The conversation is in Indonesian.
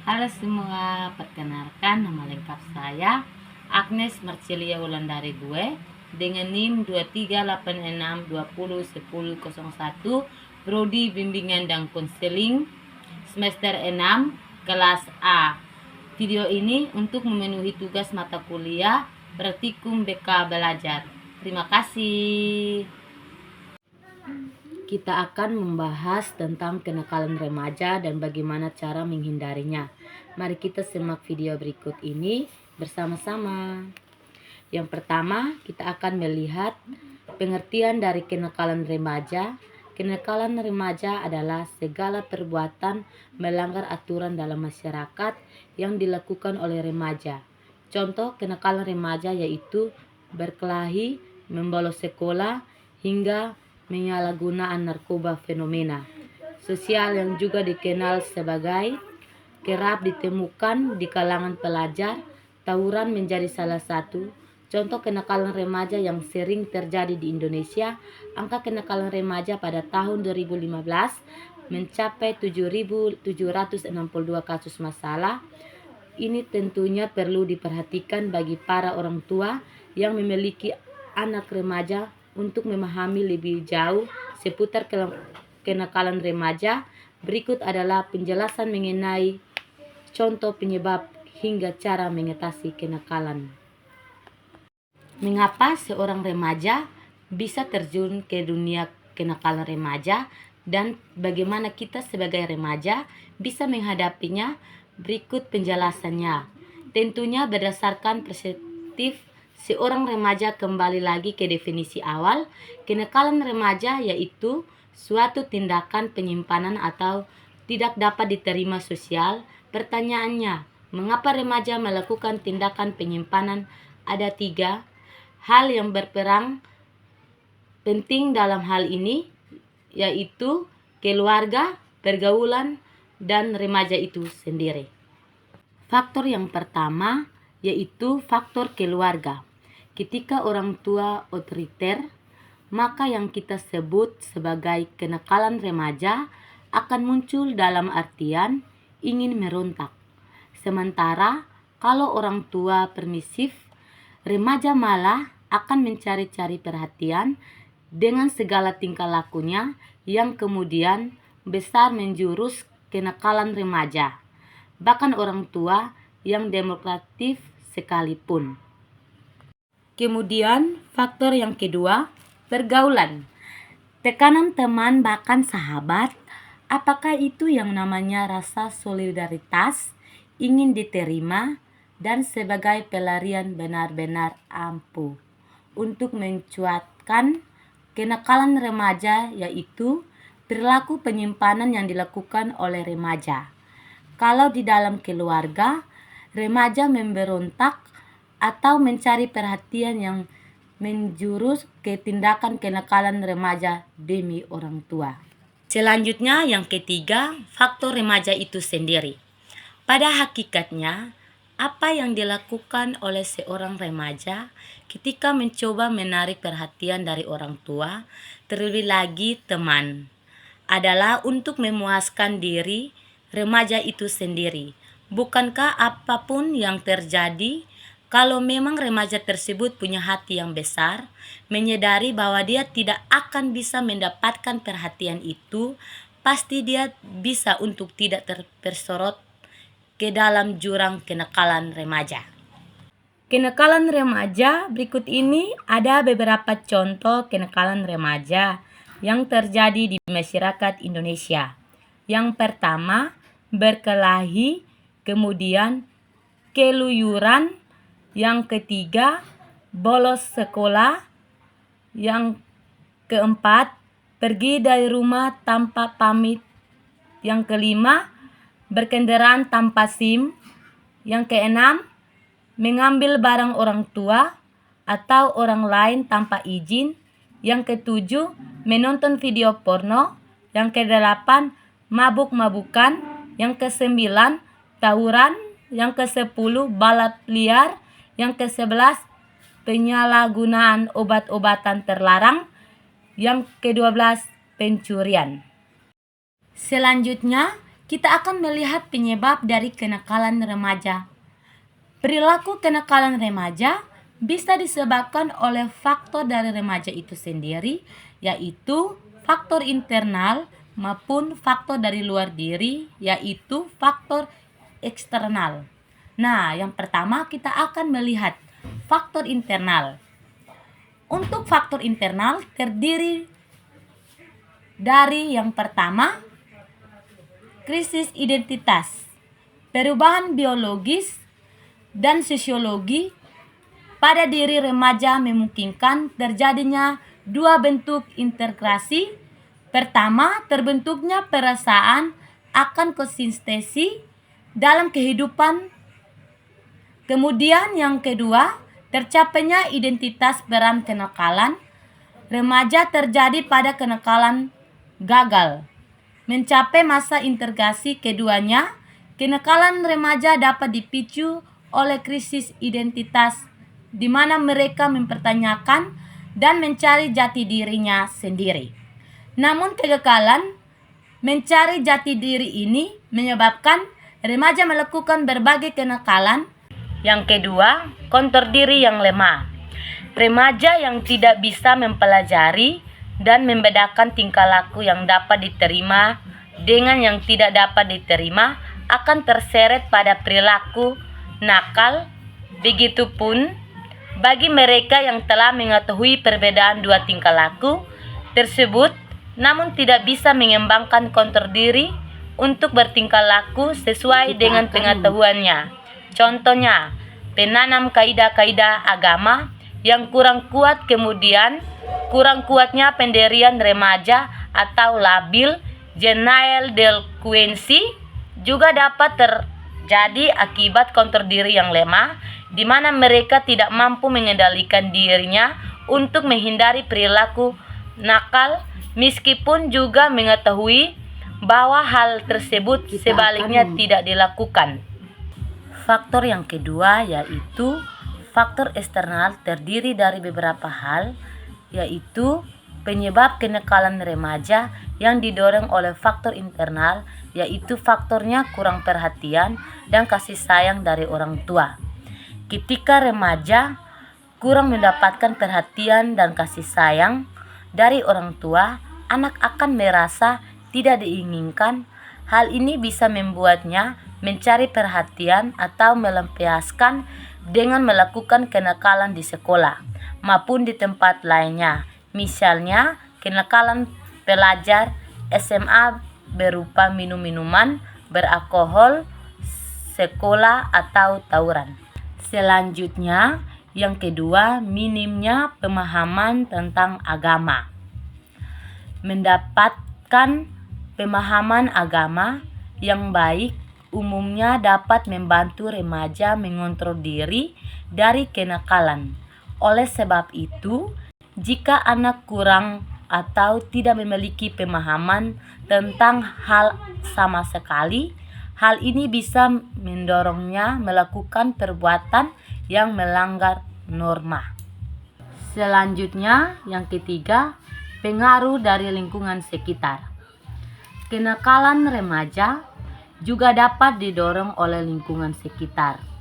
Halo semua, perkenalkan nama lengkap saya Agnes Marcelia Wulandari gue dengan NIM 2386201001, Prodi Bimbingan dan Konseling semester 6 kelas A. Video ini untuk memenuhi tugas mata kuliah Praktikum BK Belajar. Terima kasih. Kita akan membahas tentang kenakalan remaja dan bagaimana cara menghindarinya. Mari kita simak video berikut ini bersama-sama. Yang pertama, kita akan melihat pengertian dari kenakalan remaja. Kenakalan remaja adalah segala perbuatan melanggar aturan dalam masyarakat yang dilakukan oleh remaja. Contoh kenakalan remaja yaitu berkelahi, membolos sekolah, hingga penyalahgunaan narkoba. Fenomena sosial yang juga dikenal sebagai kerap ditemukan di kalangan pelajar. Tawuran menjadi salah satu contoh kenakalan remaja yang sering terjadi di Indonesia. Angka kenakalan remaja pada tahun 2015 mencapai 7.762 kasus masalah. Ini tentunya perlu diperhatikan bagi para orang tua yang memiliki anak remaja untuk memahami lebih jauh seputar kenakalan remaja. Berikut adalah penjelasan mengenai contoh penyebab hingga cara mengatasi kenakalan. Mengapa seorang remaja bisa terjun ke dunia kenakalan remaja dan bagaimana kita sebagai remaja bisa menghadapinya? Berikut penjelasannya. Tentunya berdasarkan perspektif seorang remaja. Kembali lagi ke definisi awal. Kenakalan remaja yaitu suatu tindakan penyimpanan atau tidak dapat diterima sosial. Pertanyaannya, mengapa remaja melakukan tindakan penyimpanan? Ada 3 hal yang berperan penting dalam hal ini, yaitu keluarga, pergaulan, dan remaja itu sendiri. Faktor yang pertama yaitu faktor keluarga. Ketika orang tua otoriter, maka yang kita sebut sebagai kenakalan remaja akan muncul dalam artian ingin merontak. Sementara kalau orang tua permisif, remaja malah akan mencari-cari perhatian dengan segala tingkah lakunya yang kemudian besar menjurus kenakalan remaja. Bahkan orang tua yang demokratif sekalipun. Kemudian faktor yang kedua, pergaulan. Tekanan teman bahkan sahabat. Apakah itu yang namanya rasa solidaritas, ingin diterima, dan sebagai pelarian benar-benar ampuh untuk mencuatkan kenakalan remaja, yaitu perilaku penyimpanan yang dilakukan oleh remaja. Kalau di dalam keluarga, remaja memberontak atau mencari perhatian yang menjurus ke tindakan kenakalan remaja demi orang tua. Selanjutnya yang ketiga, faktor remaja itu sendiri. Pada hakikatnya, apa yang dilakukan oleh seorang remaja ketika mencoba menarik perhatian dari orang tua, terlebih lagi teman, adalah untuk memuaskan diri remaja itu sendiri. Bukankah apapun yang terjadi, kalau memang remaja tersebut punya hati yang besar, menyadari bahwa dia tidak akan bisa mendapatkan perhatian itu, pasti dia bisa untuk tidak terperosot ke dalam jurang kenakalan remaja. Kenakalan remaja, berikut ini ada beberapa contoh kenakalan remaja yang terjadi di masyarakat Indonesia. Yang pertama, berkelahi, kemudian keluyuran. Yang ketiga, bolos sekolah. Yang keempat, pergi dari rumah tanpa pamit. Yang kelima, berkendaraan tanpa SIM. Yang keenam, mengambil barang orang tua atau orang lain tanpa izin. Yang ketujuh, menonton video porno. Yang kedelapan, mabuk-mabukan. Yang kesembilan, tawuran. Yang kesepuluh, balap liar. Yang ke-11, penyalahgunaan obat-obatan terlarang. Yang ke-12, pencurian. Selanjutnya, kita akan melihat penyebab dari kenakalan remaja. Perilaku kenakalan remaja bisa disebabkan oleh faktor dari remaja itu sendiri, yaitu faktor internal maupun faktor dari luar diri, yaitu faktor eksternal. Nah, yang pertama kita akan melihat faktor internal. Untuk faktor internal terdiri dari yang pertama, krisis identitas, perubahan biologis dan sosiologi pada diri remaja memungkinkan terjadinya dua bentuk integrasi. Pertama, terbentuknya perasaan akan konsistensi dalam kehidupan. Kemudian yang kedua, tercapainya identitas peran kenakalan remaja terjadi pada kenakalan gagal. Mencapai masa integrasi keduanya, kenakalan remaja dapat dipicu oleh krisis identitas di mana mereka mempertanyakan dan mencari jati dirinya sendiri. Namun kegagalan mencari jati diri ini menyebabkan remaja melakukan berbagai kenakalan. Yang kedua, kontur diri yang lemah. Remaja yang tidak bisa mempelajari dan membedakan tingkah laku yang dapat diterima dengan yang tidak dapat diterima akan terseret pada perilaku nakal. Begitupun bagi mereka yang telah mengetahui perbedaan dua tingkah laku tersebut namun tidak bisa mengembangkan kontur diri untuk bertingkah laku sesuai dengan pengetahuannya. Contohnya, penanam kaidah-kaidah agama yang kurang kuat, kemudian kurang kuatnya pendirian remaja atau labil denial delinquency juga dapat terjadi akibat kontur diri yang lemah, di mana mereka tidak mampu mengendalikan dirinya untuk menghindari perilaku nakal, meskipun juga mengetahui bahwa hal tersebut sebaliknya tidak dilakukan. Faktor yang kedua yaitu faktor eksternal terdiri dari beberapa hal, yaitu penyebab kenakalan remaja yang didorong oleh faktor internal, yaitu faktornya kurang perhatian dan kasih sayang dari orang tua. Ketika remaja kurang mendapatkan perhatian dan kasih sayang dari orang tua, anak akan merasa tidak diinginkan. Hal ini bisa membuatnya mencari perhatian atau melampiaskan dengan melakukan kenakalan di sekolah maupun di tempat lainnya. Misalnya, kenakalan pelajar SMA berupa minum-minuman beralkohol, sekolah, atau tawuran. Selanjutnya, yang kedua, minimnya pemahaman tentang agama. Mendapatkan pemahaman agama yang baik umumnya dapat membantu remaja mengontrol diri dari kenakalan. Oleh sebab itu, jika anak kurang atau tidak memiliki pemahaman tentang hal sama sekali, hal ini bisa mendorongnya melakukan perbuatan yang melanggar norma. Selanjutnya, yang ketiga, pengaruh dari lingkungan sekitar. Kenakalan remaja juga dapat didorong oleh lingkungan sekitar.